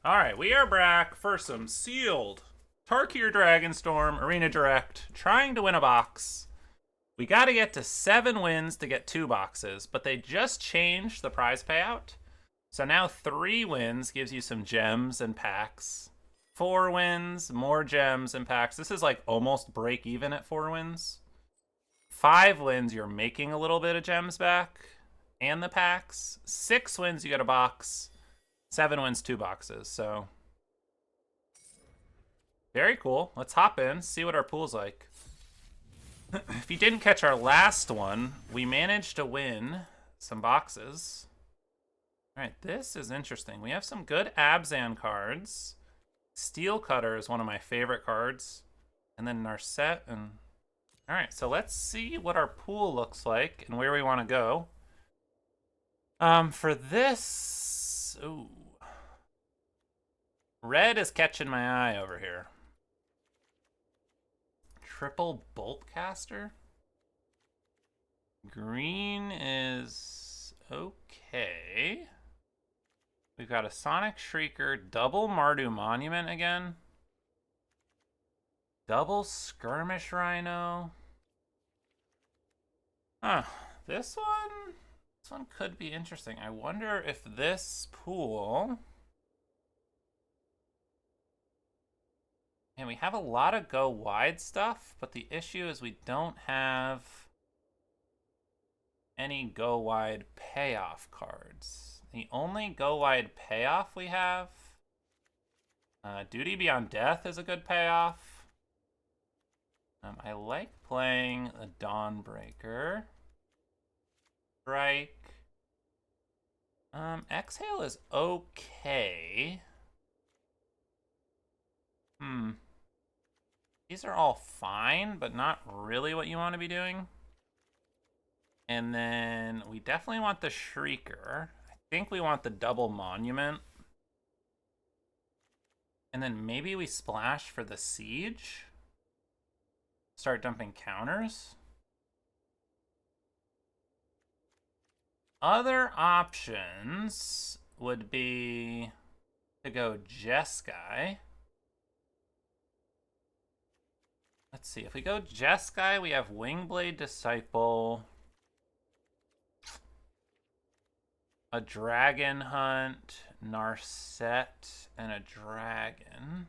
Alright, we are back for some sealed Tarkir Dragonstorm Arena Direct, trying to win a box. We gotta get to 7 wins to get 2 boxes, but they just changed the prize payout. So now 3 wins gives you some gems and packs. 4 wins, more gems and packs. This is like almost break even at 4 wins. 5 wins, you're making a little bit of gems back and the packs. 6 wins, you get a box. 7 wins, 2 boxes, so very cool. Let's hop in, see what our pool's like. If you didn't catch our last one, we managed to win some boxes. Alright, this is interesting. We have some good Abzan cards. Steel Cutter is one of my favorite cards. And then Narset and... Alright, so let's see what our pool looks like and where we want to go. For this... Ooh. Red is catching my eye over here. Triple Boltcaster. Green is okay. We've got a Sonic Shrieker, double Mardu Monument again. Double Skirmish Rhino. Huh. This one could be interesting. I wonder if this pool... And we have a lot of go wide stuff, but the issue is we don't have any go wide payoff cards. The only go wide payoff we have, Duty Beyond Death is a good payoff. I like playing the Dawnbreaker. Strike. Exhale is okay. These are all fine, but not really what you want to be doing. And then we definitely want the Shrieker. I think we want the double Monument. And then maybe we splash for the Siege. Start dumping counters. Other options would be to go Jeskai. Let's see, if we go Jeskai, we have Wingblade Disciple, a Dragon Hunt, Narset, and a Dragon.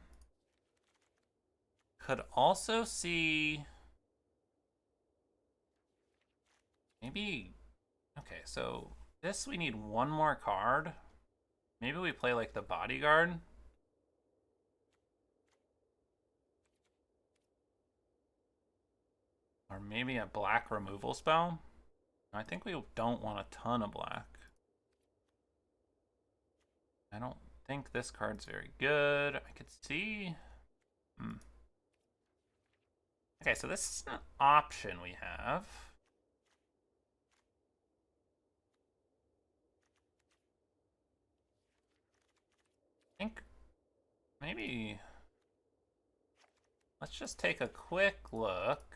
Could also see... Maybe... Okay, so this we need one more card. Maybe we play like the Bodyguard. Or maybe a black removal spell. I think we don't want a ton of black. I don't think this card's very good. I could see... Okay, so this is an option we have. I think maybe... Let's just take a quick look.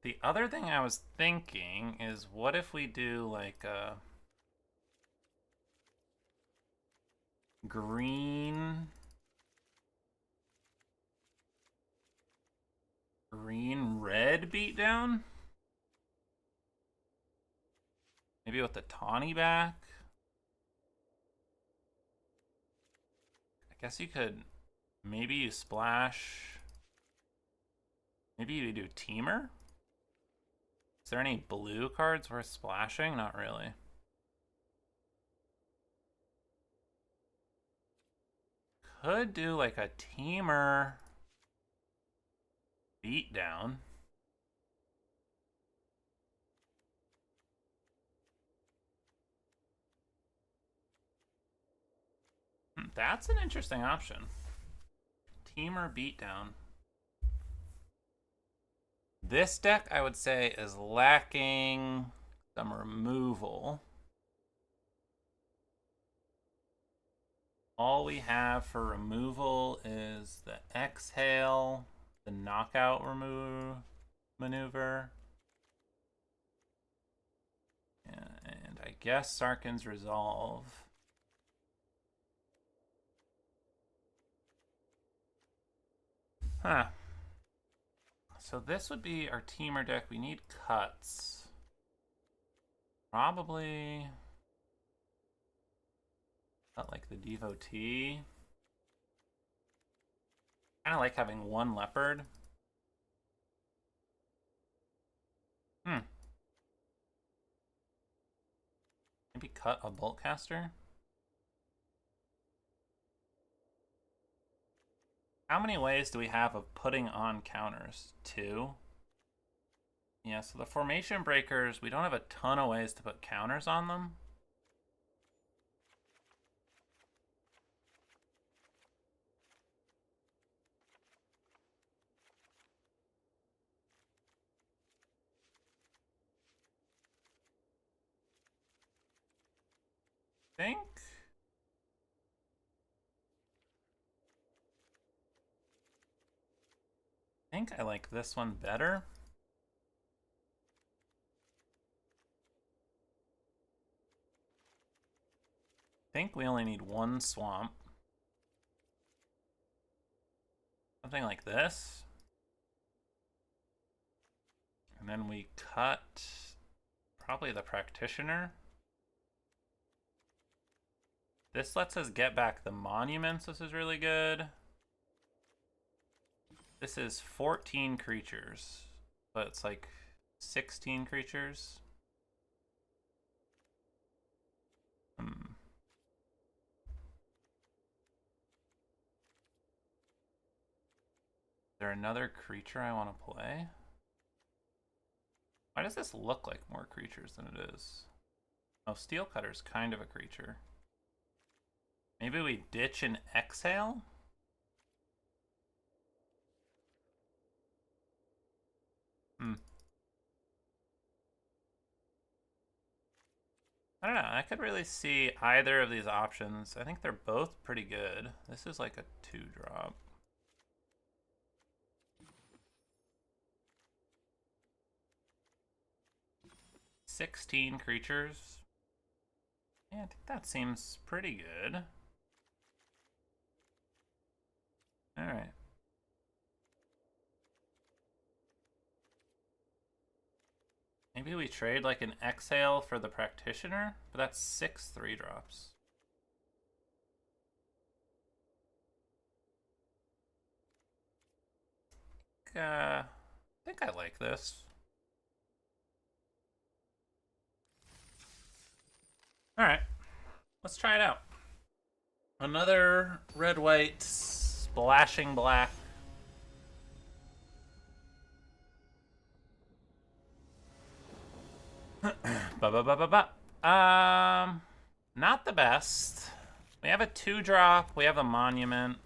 The other thing I was thinking is, what if we do like a green red beatdown? Maybe with the Tawny back? I guess you could, maybe you splash, maybe you do Teamer? Is there any blue cards worth splashing? Not really. Could do like a Teamer beatdown. That's an interesting option. Teamer beatdown. This deck, I would say, is lacking some removal. All we have for removal is the Exhale, the Knockout maneuver. And I guess Sarkhan's Resolve. Huh. So this would be our teamer deck. We need cuts. Probably... not like the Devotee. Kind of like having one leopard. Maybe cut a Boltcaster. How many ways do we have of putting on counters? 2. Yeah, so the formation breakers, we don't have a ton of ways to put counters on them. I think I like this one better. I think we only need one swamp. Something like this. And then we cut probably the Practitioner. This lets us get back the monuments. This is really good. This is 14 creatures, but it's like 16 creatures. Is there another creature I want to play? Why does this look like more creatures than it is? Oh, Steelcutter's kind of a creature. Maybe we ditch and exhale? I don't know. I could really see either of these options. I think they're both pretty good. This is like a 2-drop. "16 creatures. Yeah, I think that seems pretty good. Alright. Maybe we trade like an exhale for the Practitioner, but that's 6 3-drops. I think I like this. Alright, let's try it out. Another red-white splashing black. Not the best. We have a 2-drop. We have a monument.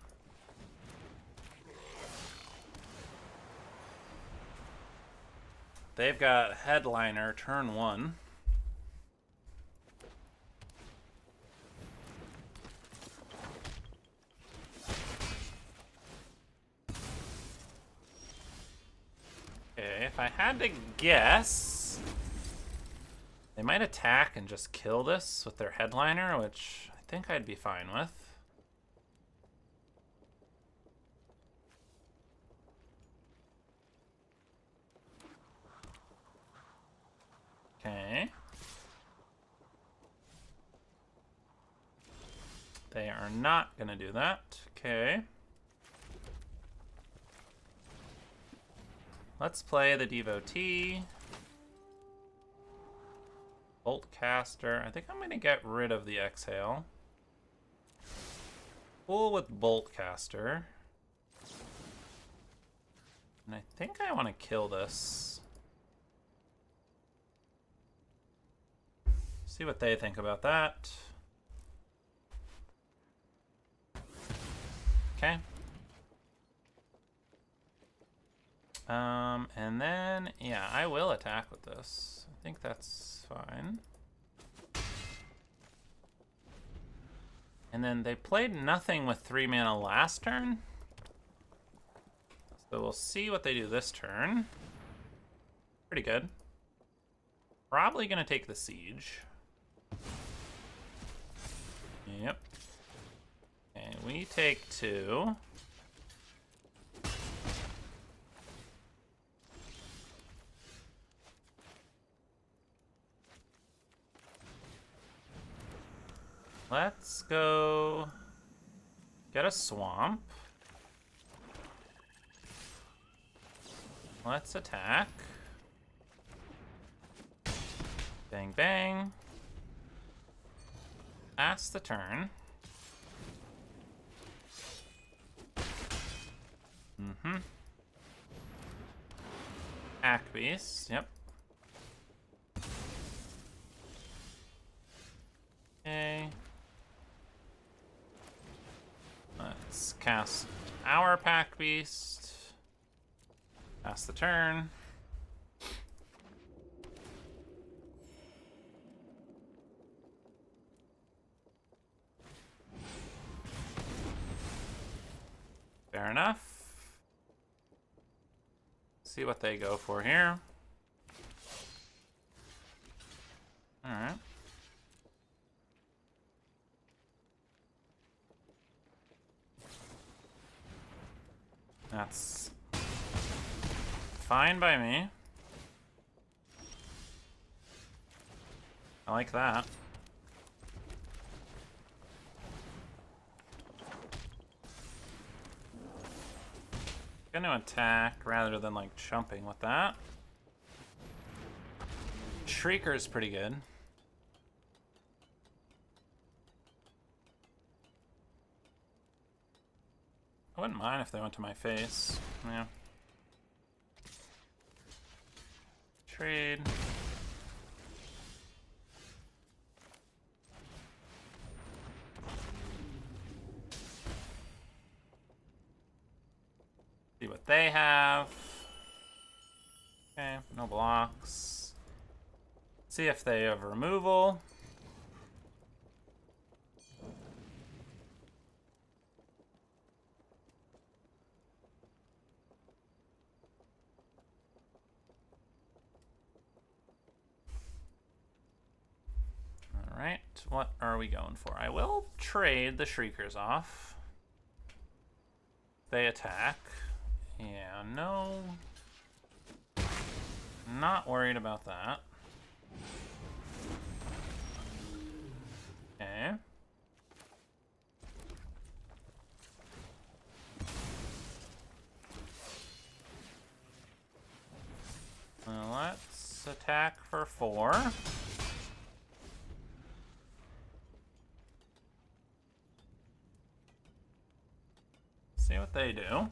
They've got Headliner turn 1. Okay, if I had to guess, they might attack and just kill this with their Headliner, which I think I'd be fine with. Okay. They are not gonna do that. Okay. Let's play the Devotee. Boltcaster. I think I'm gonna get rid of the Exhale. Pull with Boltcaster. And I think I want to kill this. See what they think about that. Okay. And then, yeah, I will attack with this. I think that's fine. And then they played nothing with 3 mana last turn. So we'll see what they do this turn. Pretty good. Probably gonna take the siege. Yep. Okay, we take 2. Let's go get a swamp. Let's attack. Bang, bang. Pass the turn. Mm-hmm. Ack Beast, yep. Okay. Let's cast our Pack Beast. Pass the turn. Fair enough. See what they go for here. Alright. That's fine by me. I like that. Gonna attack rather than like jumping with that. Shrieker's pretty good. I wouldn't mind if they went to my face. Yeah. Trade. See what they have. Okay, no blocks. See if they have removal. Alright, what are we going for? I will trade the Shriekers off. They attack. Yeah, no. Not worried about that. Okay. Well, let's attack for 4. See what they do.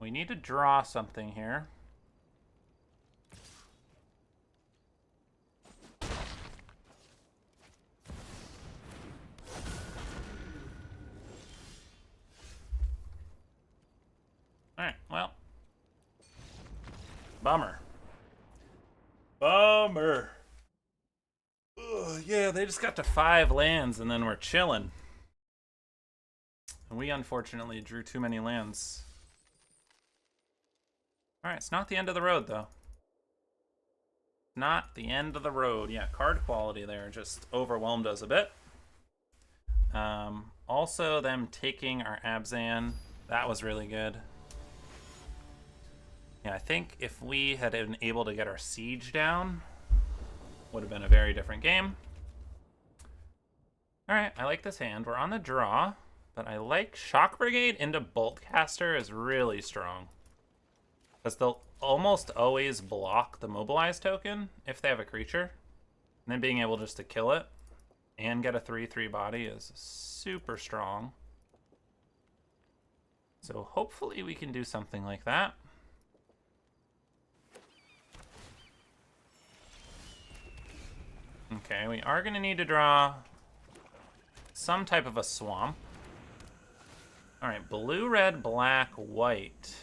We need to draw something here. Alright, well. Bummer. Bummer. Ugh, yeah, they just got to 5 lands and then we're chilling. And we unfortunately drew too many lands. Alright, it's not the end of the road though. Not the end of the road. Yeah, card quality there just overwhelmed us a bit. Also them taking our Abzan, that was really good. Yeah, I think if we had been able to get our siege down, would have been a very different game. Alright, I like this hand. We're on the draw, but I like Shock Brigade into Boltcaster is really strong. Because they'll almost always block the Mobilize token if they have a creature. And then being able just to kill it and get a 3/3 body is super strong. So hopefully we can do something like that. Okay, we are going to need to draw some type of a swamp. Alright, blue, red, black, white.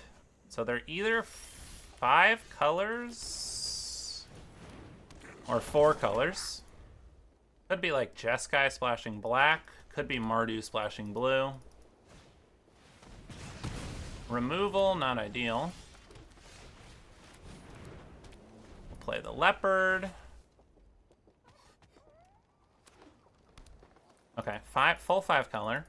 So they're either 5 colors or 4 colors. Could be like Jeskai splashing black. Could be Mardu splashing blue. Removal, not ideal. We'll play the leopard. Okay, full 5-color.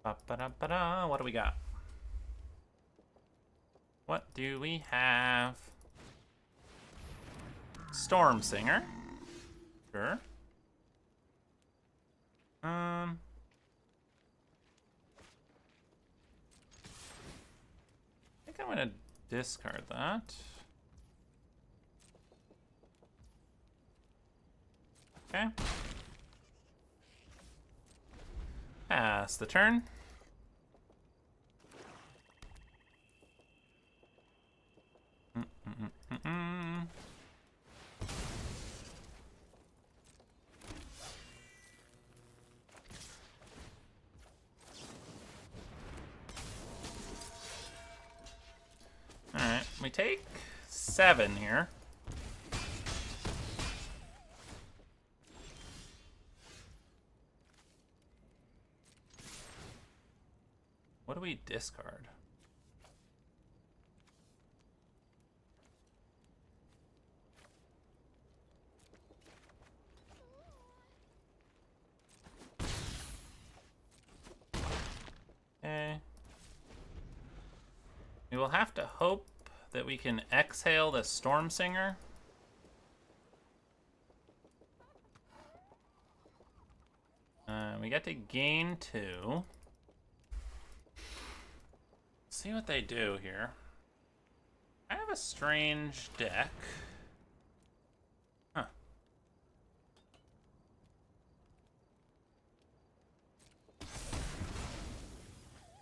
Ba-ba-da-ba-da. What do we got? What do we have? Storm Singer. Sure. I think I'm gonna discard that. Okay. Pass the turn. Alright, we take 7 here. What do we discard? Okay. We will have to hope that we can exhale the Storm Singer. We get to gain 2. See what they do here. I have a strange deck. Huh.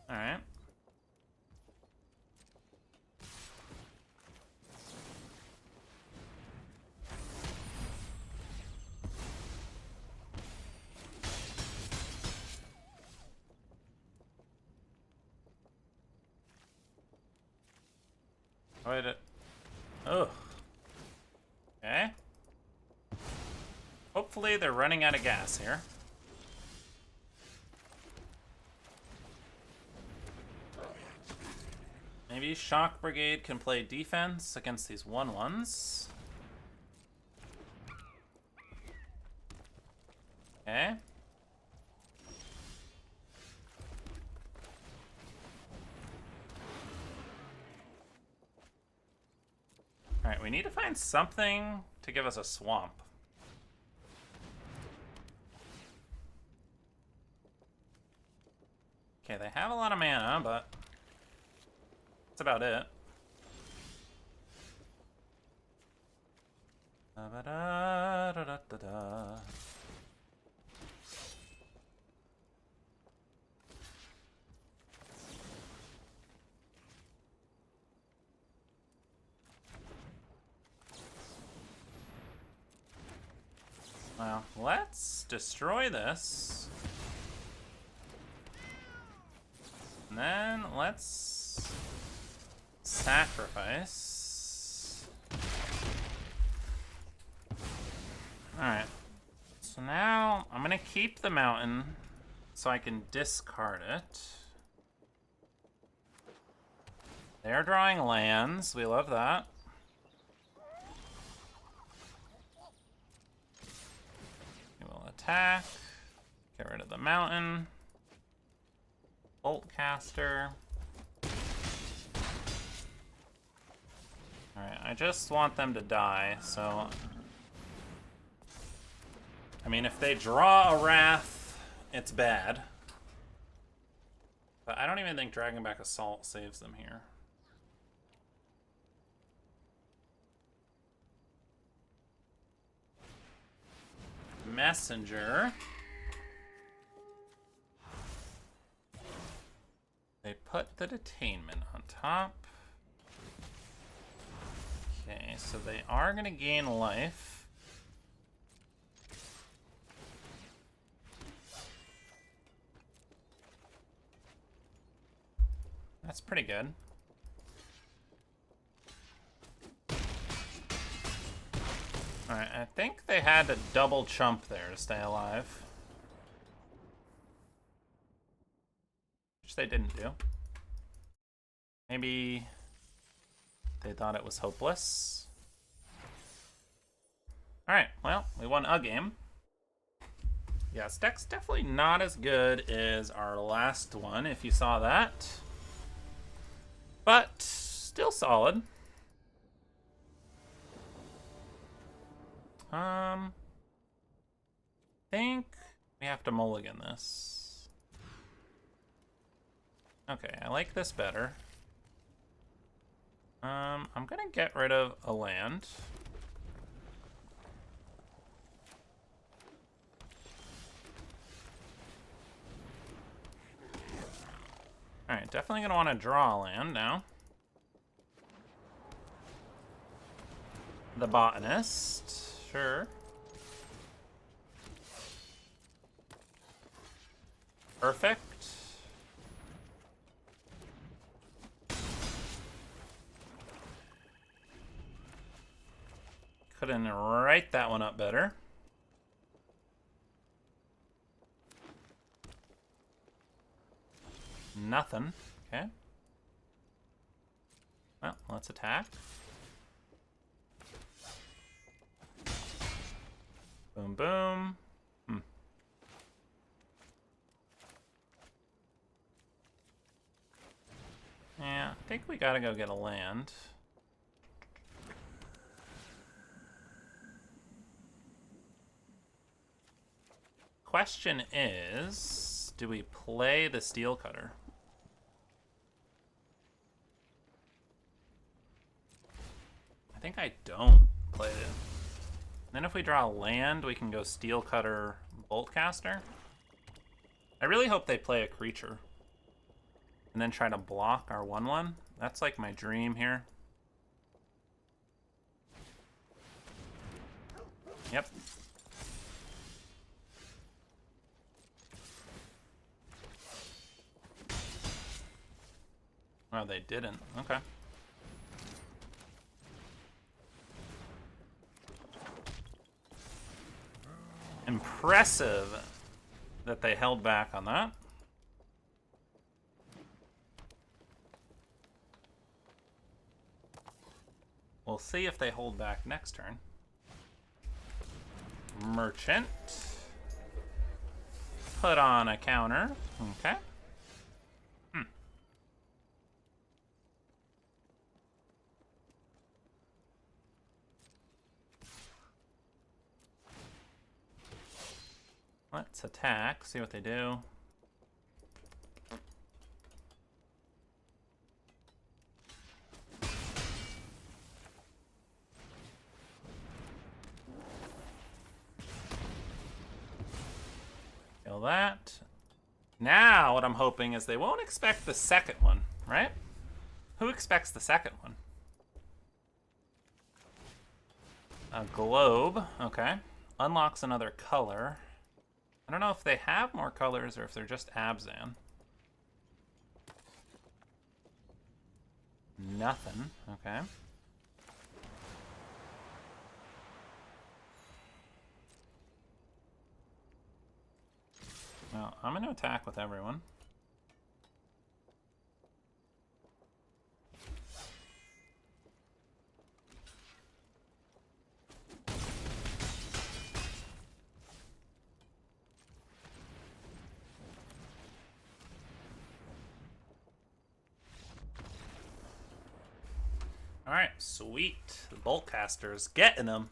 Alright. Oh. Okay. Hopefully they're running out of gas here. Maybe Shock Brigade can play defense against these 1/1s. Okay. Alright, we need to find something to give us a swamp. Okay, they have a lot of mana, but that's about it. Da-ba-da-da-da-da-da. Well, let's destroy this. And then let's sacrifice. Alright. So now I'm going to keep the mountain so I can discard it. They're drawing lands. We love that. We will attack. Get rid of the mountain. Boltcaster. Alright, I just want them to die, so... I mean, if they draw a Wrath, it's bad. But I don't even think Dragonback Assault saves them here. Messenger. They put the Detainment on top. Okay, so they are going to gain life. That's pretty good. Alright, I think they had to double chump there to stay alive. Which they didn't do. Maybe they thought it was hopeless. Alright, well, we won a game. Yeah, this deck's definitely not as good as our last one, if you saw that. But still solid. Think we have to mulligan this. Okay, I like this better. I'm gonna get rid of a land. Alright, definitely gonna want to draw a land now. The Botanist, sure. Perfect. Couldn't write that one up better. Nothing. Okay. Well, let's attack. Boom, boom. Yeah, I think we gotta go get a land. Question is, do we play the Steel Cutter? I think I don't play it. Then if we draw a land, we can go Steel Cutter, Boltcaster. I really hope they play a creature. And then try to block our 1/1. That's like my dream here. Yep. Oh, they didn't. Okay. Impressive that they held back on that. We'll see if they hold back next turn. Merchant. Put on a counter. Okay. Let's attack, see what they do. Kill that. Now what I'm hoping is they won't expect the second one, right? Who expects the second one? A globe, okay. Unlocks another color. I don't know if they have more colors or if they're just Abzan. Nothing, okay. Well, I'm going to attack with everyone. Alright, sweet. The Boltcaster's getting them.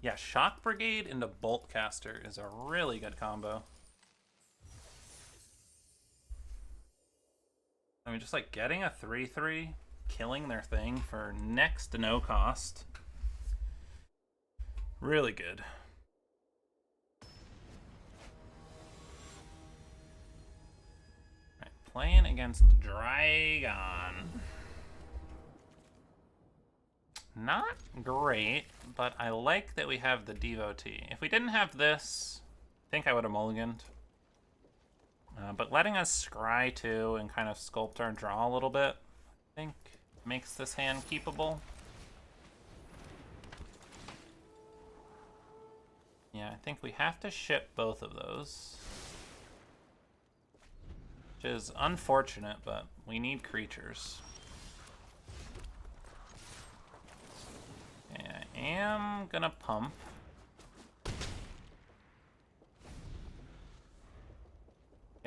Yeah, Shock Brigade into Boltcaster is a really good combo. I mean, just like getting a 3/3, killing their thing for next to no cost. Really good. Alright, playing against Dragon. Not great, but I like that we have the Devotee. If we didn't have this, I think I would have mulliganed. But letting us scry too and kind of sculpt our draw a little bit, I think makes this hand keepable. Yeah, I think we have to ship both of those. Which is unfortunate, but we need creatures. I am gonna pump.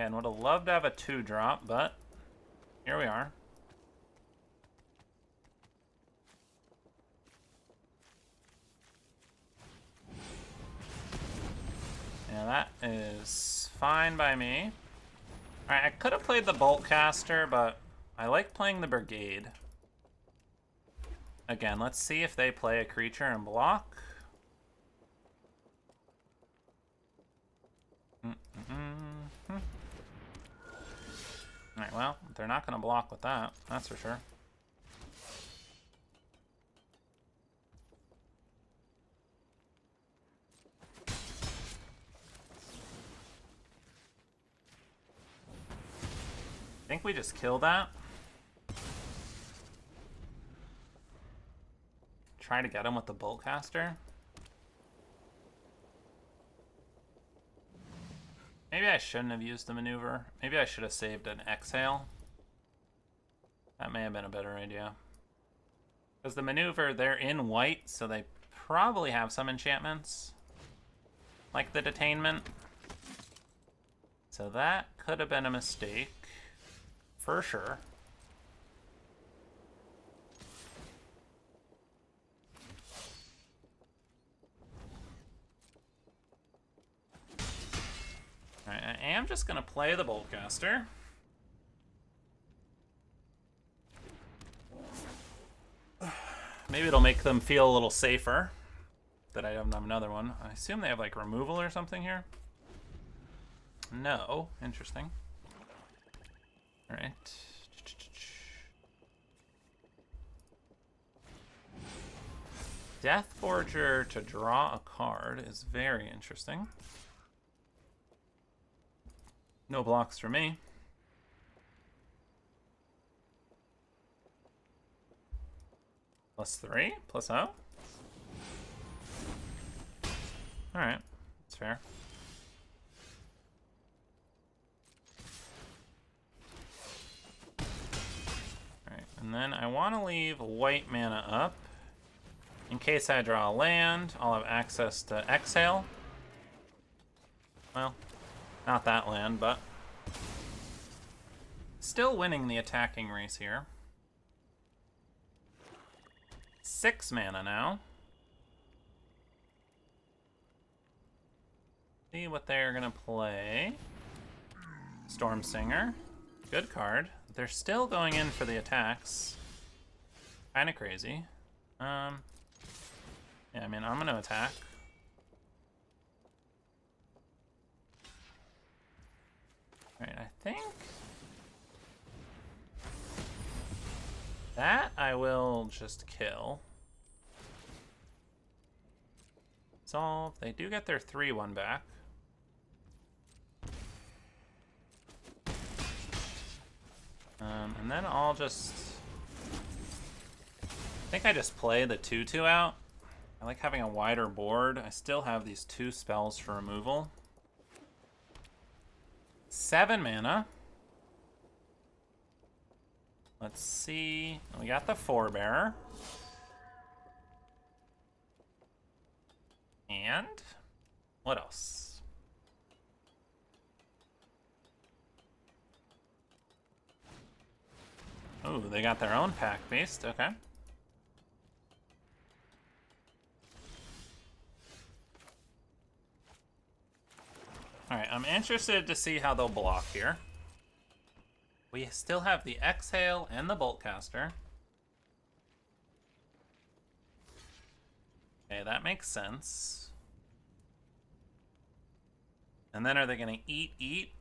Again, would have loved to have a 2-drop, but here we are. Yeah, that is fine by me. Alright, I could have played the Boltcaster, but I like playing the Brigade. Again, let's see if they play a creature and block. Alright, well, they're not going to block with that, that's for sure. I think we just kill that. Try to get him with the Boltcaster. Maybe I shouldn't have used the maneuver. Maybe I should have saved an exhale. That may have been a better idea. Because the maneuver, they're in white, so they probably have some enchantments. Like the Detainment. So that could have been a mistake. For sure. Alright, I am just going to play the Boltcaster. Maybe it'll make them feel a little safer that I don't have another one. I assume they have like removal or something here. No. Interesting. Alright. Deathforger to draw a card is very interesting. No blocks for me. +3, +0. Alright, that's fair. Alright, and then I want to leave white mana up. In case I draw a land, I'll have access to Exhale. Well, not that land, but still winning the attacking race here. 6 mana now. See what they're gonna play. Storm Singer. Good card. They're still going in for the attacks. Kinda crazy. Yeah, I mean, I'm gonna attack. Alright, I think that I will just kill. Solve. They do get their 3/1 back. And then I'll just... I think I just play the 2/2 out. I like having a wider board. I still have these 2 spells for removal. 7 mana. Let's see. We got the Forebearer. And what else? Oh, they got their own pack beast. Okay. Alright, I'm interested to see how they'll block here. We still have the Exhale and the Boltcaster. Okay, that makes sense. And then are they going to eat?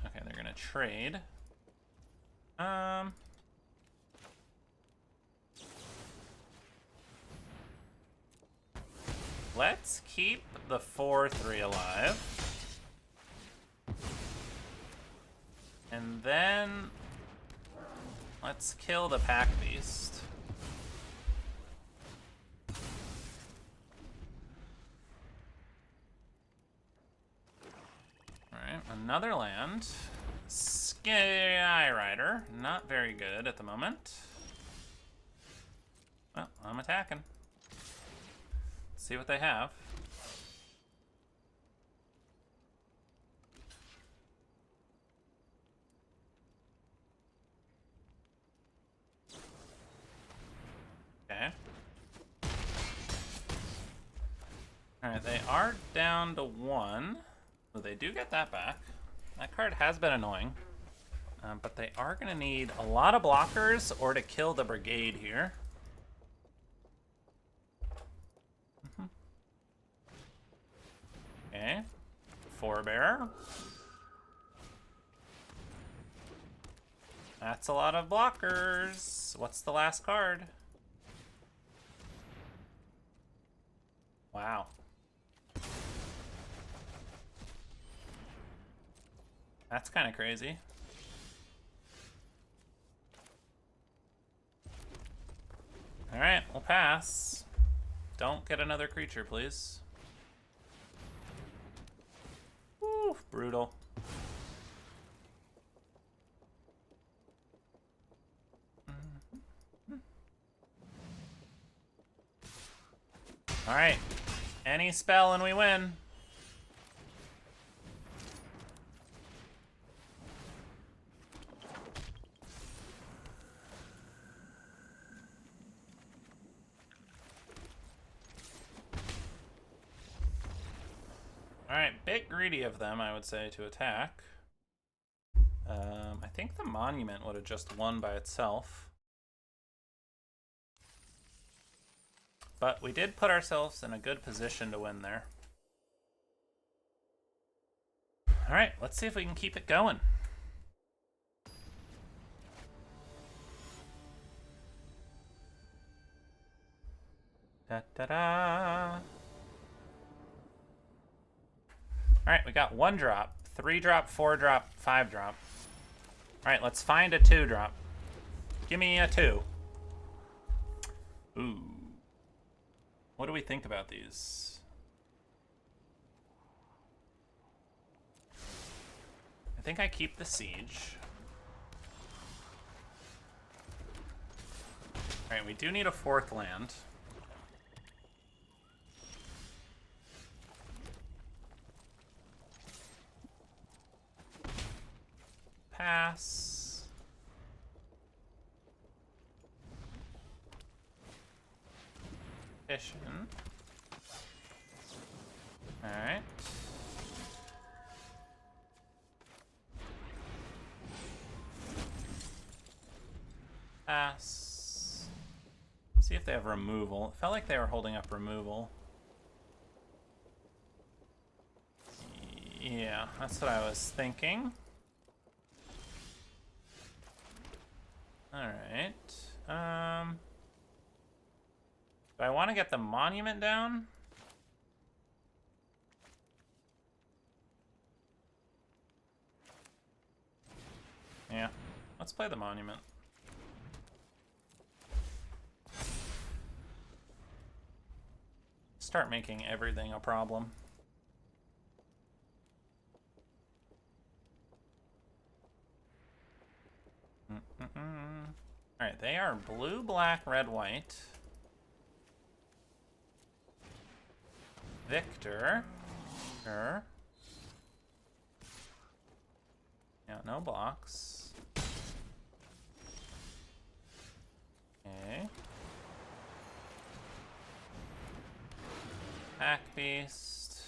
Okay, they're going to trade. Let's keep the 4/3 alive. And then let's kill the pack beast. Alright, another land. Sky Rider. Not very good at the moment. Well, I'm attacking. Let's see what they have. Okay. Alright, they are down to 1. So they do get that back. That card has been annoying. But they are going to need a lot of blockers or to kill the brigade here. Okay. Forebear. That's a lot of blockers. What's the last card? Wow. That's kind of crazy. Alright, we'll pass. Don't get another creature, please. Woo, brutal. Alright. Any spell and we win. Alright, bit greedy of them, I would say, to attack. I think the monument would have just won by itself. But we did put ourselves in a good position to win there. Alright, let's see if we can keep it going. Da-da-da! Alright, we got 1 drop, 3 drop, 4 drop, 5 drop. Alright, let's find a 2 drop. Give me a 2. Ooh. What do we think about these? I think I keep the siege. Alright, we do need a 4th land. Pass. Petition. Alright. Pass. See if they have removal. It felt like they were holding up removal. Yeah, that's what I was thinking. Alright. Do I want to get the monument down? Yeah, let's play the monument. Start making everything a problem. Alright, they are blue, black, red, white. Victor. Sure. Yeah, no blocks. Okay. Pack Beast.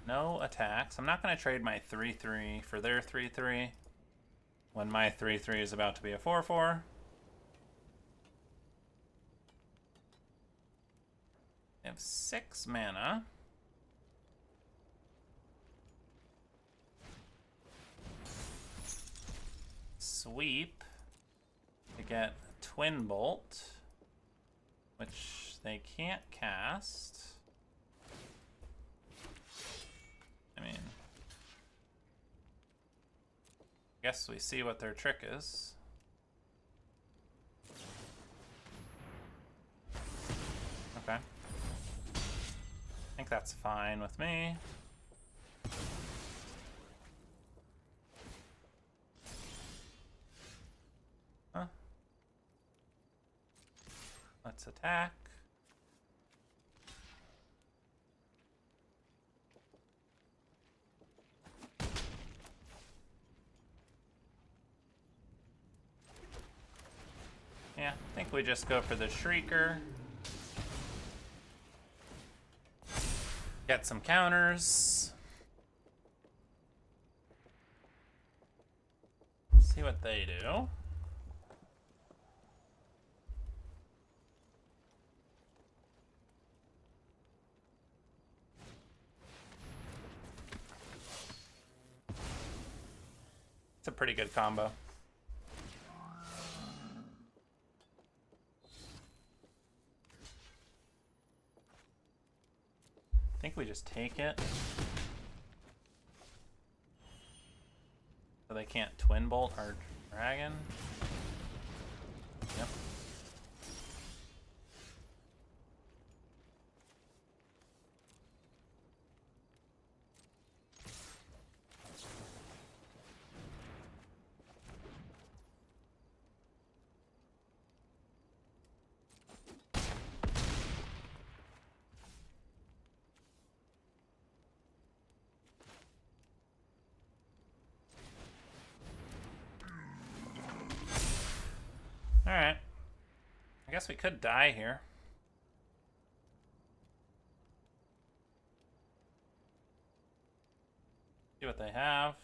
No attacks. I'm not going to trade my 3-3 for their 3-3 when my 3-3 is about to be a 4-4. They have 6 mana. Sweep to get Twin Bolt, which they can't cast. I mean, I guess we see what their trick is. Okay. I think that's fine with me. Let's attack. Yeah, I think we just go for the Shrieker. Get some counters. See what they do. It's a pretty good combo. I think we just take it. So they can't twin bolt our dragon. Yep. Alright. I guess we could die here. See what they have.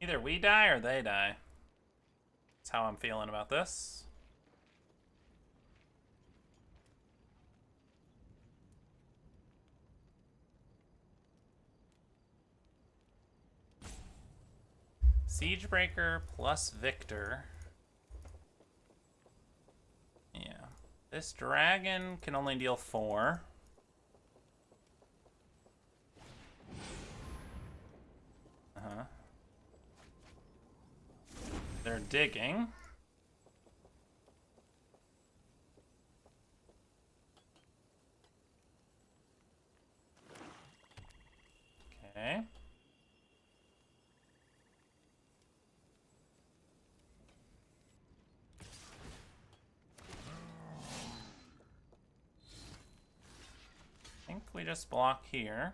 Either we die or they die. That's how I'm feeling about this. Siegebreaker plus Victor. Yeah. This dragon can only deal 4. Uh-huh. They're digging. Okay. I think we just block here.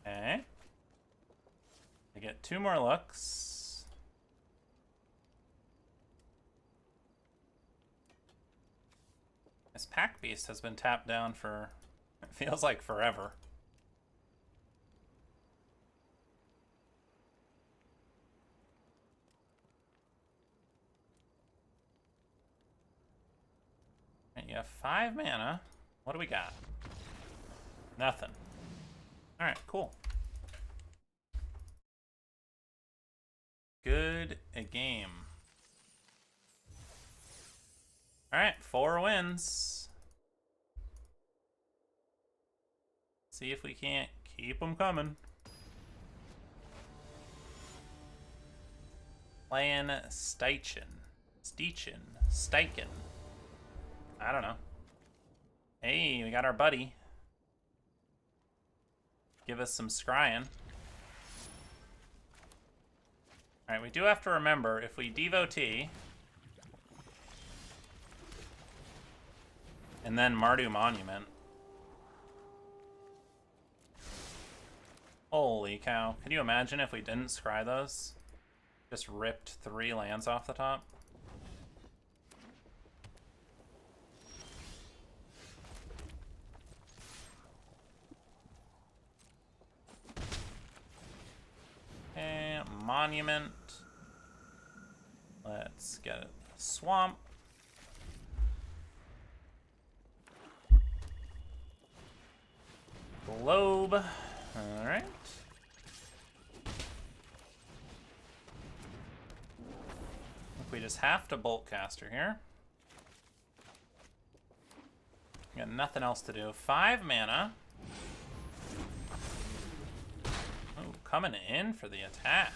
Okay. I get 2 more looks. This Pack Beast has been tapped down for, it feels like forever. And you have 5 mana. What do we got? Nothing. Alright, cool. Good game. Alright, 4 wins. See if we can't keep them coming. Playing Steichen. Steichen. I don't know. Hey, we got our buddy. Give us some scrying. Alright, we do have to remember, if we devotee and then Mardu Monument. Holy cow. Could you imagine if we didn't scry those? Just ripped 3 lands off the top? Okay, Monument. Let's get a Swamp. Globe. Alright. We just have to Bolt Caster here. Got nothing else to do. 5 mana. Oh, coming in for the attack.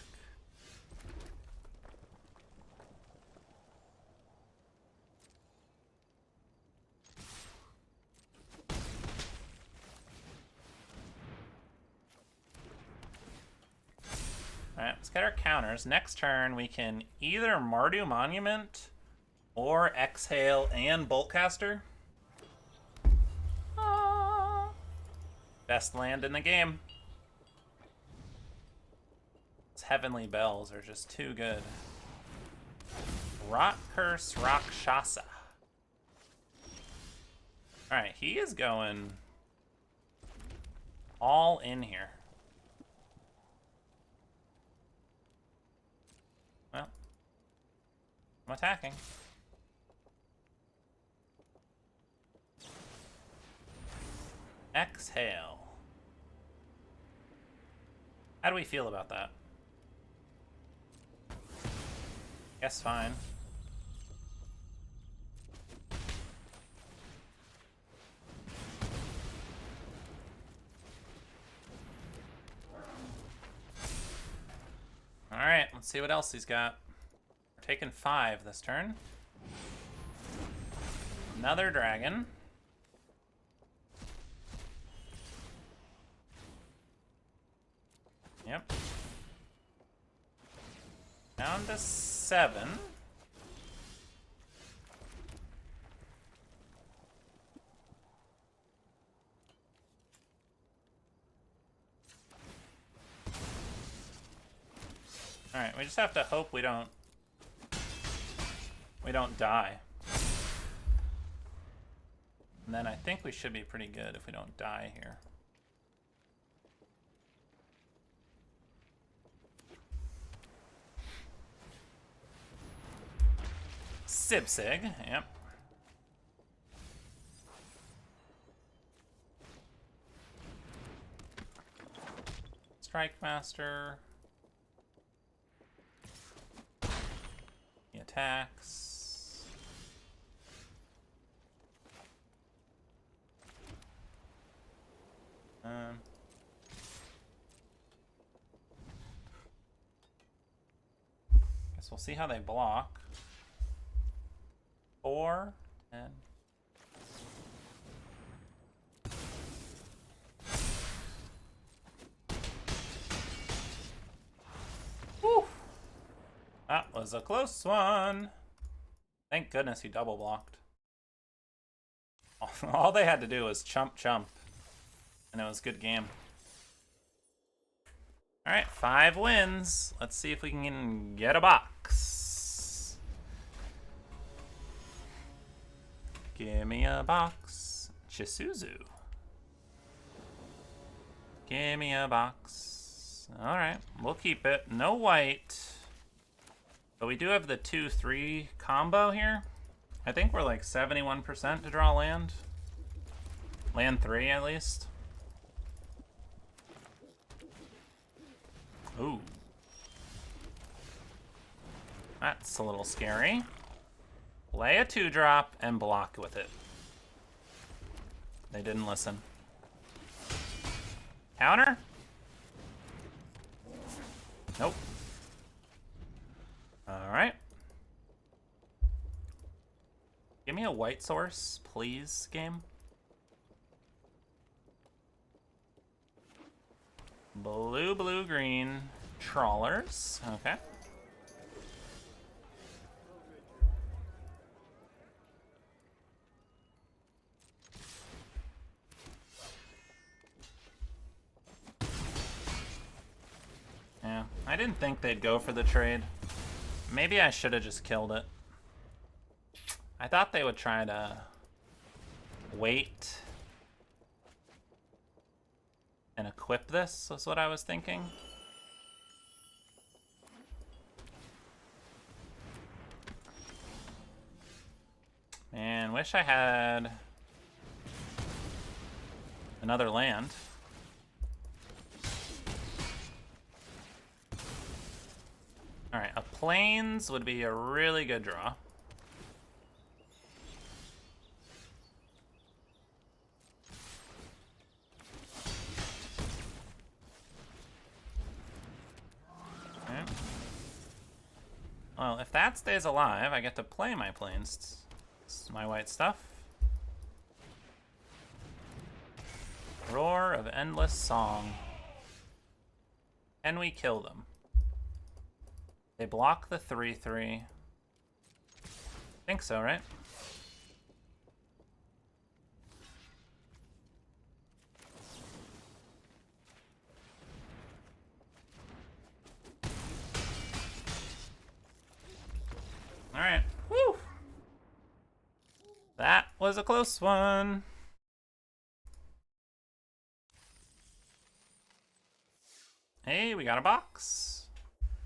Let's get our counters. Next turn, we can either Mardu Monument or Exhale and Boltcaster. Best land in the game. These Heavenly Bells are just too good. Rock Curse Rakshasa. Alright, he is going all in here. Well, I'm attacking. Exhale. How do we feel about that? Guess fine. Alright, let's see what else he's got. We're taking 5 this turn. Another dragon. Yep. Down to 7. Alright, we just have to hope we don't die. And then I think we should be pretty good if we don't die here. Sibsig, yep. Strike Master. He attacks. Guess we'll see how they block. 4, 10. Woo! That was a close one. Thank goodness he double blocked. All they had to do was chump, and it was a good game. All right, 5 wins. Let's see if we can get a box. Give me a box. Chisuzu. Give me a box. Alright, we'll keep it. No white. But we do have the 2-3 combo here. I think we're like 71% to draw land. Land 3 at least. Ooh. That's a little scary. Play a 2-drop and block with it. They didn't listen. Counter? Nope. Alright. Give me a white source, please, game. Blue, blue, green. Trawlers. Okay. Yeah, I didn't think they'd go for the trade. Maybe I should have just killed it. I thought they would try to wait and equip this, was what I was thinking. Man, wish I had another land. Alright, a plains would be a really good draw. Okay. Well, if that stays alive, I get to play my plains. It's my white stuff. Roar of Endless Song. Can we kill them? They block the 3/3. Think so, right? All right. Woo! That was a close one. Hey, we got a box.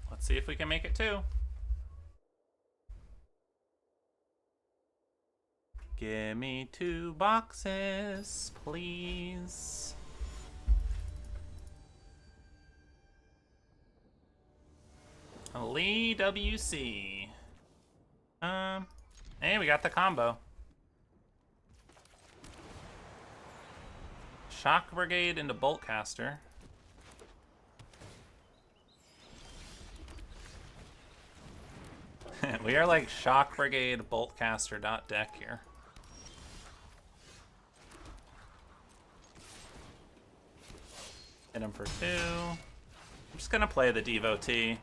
Let's see if we can make it too. Give me 2 boxes, please. Lee WC. Hey, we got the combo. Shock Brigade into Boltcaster. We are like Shock Brigade Boltcaster deck here. Hit him for 2. I'm just gonna play the Devotee.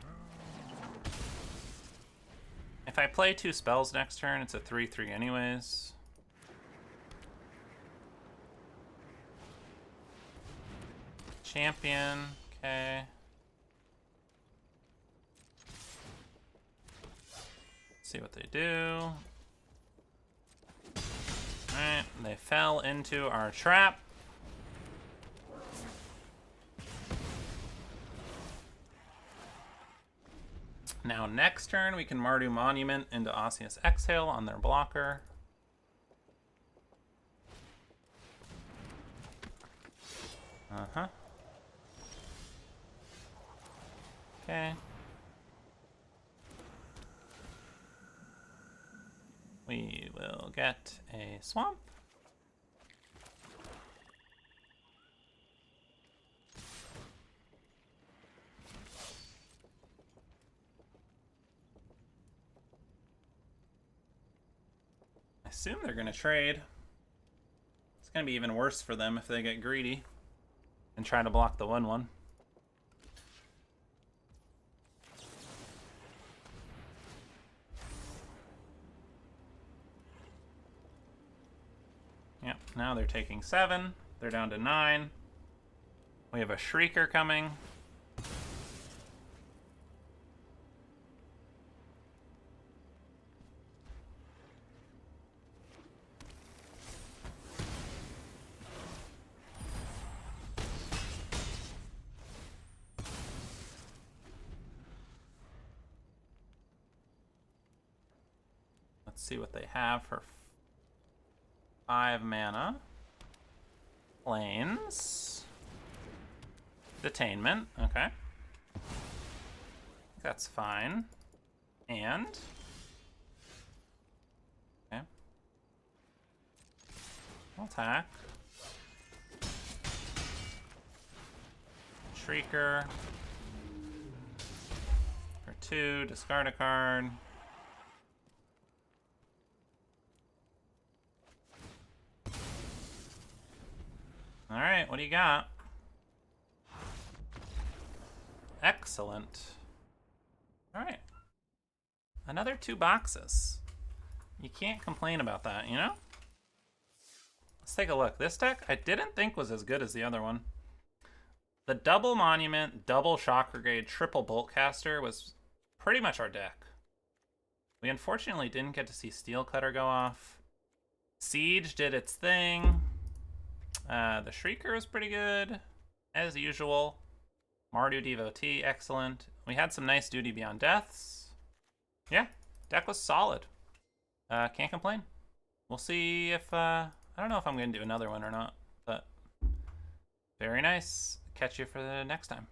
If I play 2 spells next turn, it's a 3/3 anyways. Champion, okay. See what they do. Alright, they fell into our trap. Now next turn we can Mardu Monument into Osseous Exhale on their blocker. Okay. We will get a swamp. I assume they're going to trade. It's going to be even worse for them if they get greedy and try to block the 1/1. Yep, now they're taking 7. They're down to 9. We have a Shrieker coming. Let's see what they have for 5 mana. Plains. Detainment, okay. That's fine. And okay. We'll attack. Shrieker. For 2, discard a card. Alright, what do you got? Excellent. Alright. Another 2 boxes. You can't complain about that, you know? Let's take a look. This deck I didn't think was as good as the other one. The double Monument, double Shock Brigade, triple Boltcaster was pretty much our deck. We unfortunately didn't get to see Steel Cutter go off. Siege did its thing. The Shrieker was pretty good, as usual. Mardu Devotee, excellent. We had some nice Duty Beyond Deaths. Yeah, deck was solid. Can't complain. We'll see if, I don't know if I'm going to do another one or not, but very nice. Catch you for the next time.